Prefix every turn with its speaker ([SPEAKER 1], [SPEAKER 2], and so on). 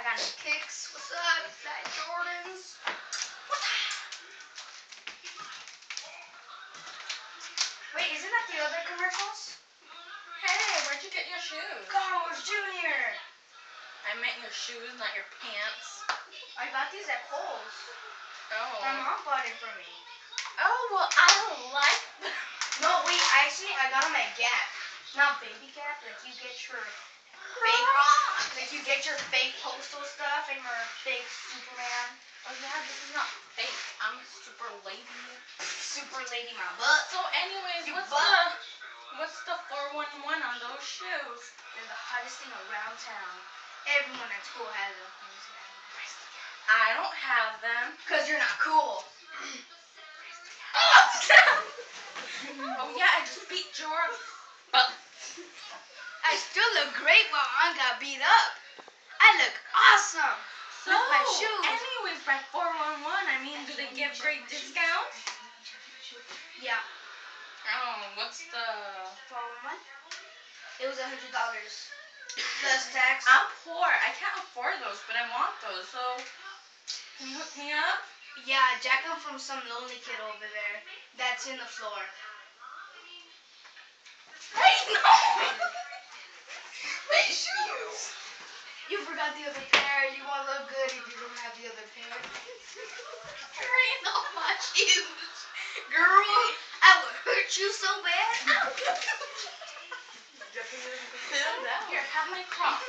[SPEAKER 1] got new kicks. What's up? Fat Jordans. Wait, isn't that the other commercials?
[SPEAKER 2] Hey, where'd you get your shoes?
[SPEAKER 1] Carlos Jr.
[SPEAKER 2] I meant your shoes, not your pants.
[SPEAKER 1] I got these at Kohl's.
[SPEAKER 2] Oh.
[SPEAKER 1] My mom bought it for me.
[SPEAKER 2] Oh, well, I like them.
[SPEAKER 1] No, wait, I got them at Gap. Not Baby Gap, like you get your fake postal stuff and your fake Superman.
[SPEAKER 2] Oh, yeah, this is not fake. I'm super lady.
[SPEAKER 1] Super lady my butt.
[SPEAKER 2] So, anyways, what's the 411 on those shoes?
[SPEAKER 1] They're the hottest thing around town. Everyone at school has them.
[SPEAKER 2] I don't have them.
[SPEAKER 1] Because you're not cool.
[SPEAKER 2] Oh, yeah, I just beat your butt.
[SPEAKER 1] I still look great while I got beat up. I look awesome.
[SPEAKER 2] So,
[SPEAKER 1] with my shoes.
[SPEAKER 2] anyways, by 411, I mean, do they give great discounts?
[SPEAKER 1] Yeah.
[SPEAKER 2] Oh, what's the...
[SPEAKER 1] 411? It was $100. Plus tax.
[SPEAKER 2] I'm poor. I can't afford those, but I want those. So, can you hook me up?
[SPEAKER 1] Yeah, jack them from some lonely kid over there. That's in the floor.
[SPEAKER 2] Hey, no! My shoes!
[SPEAKER 1] You forgot the other pair. You won't look good if you don't have the other pair.
[SPEAKER 2] There ain't no my shoes.
[SPEAKER 1] Girl, I would hurt you so bad.
[SPEAKER 2] Here, have my Crocs.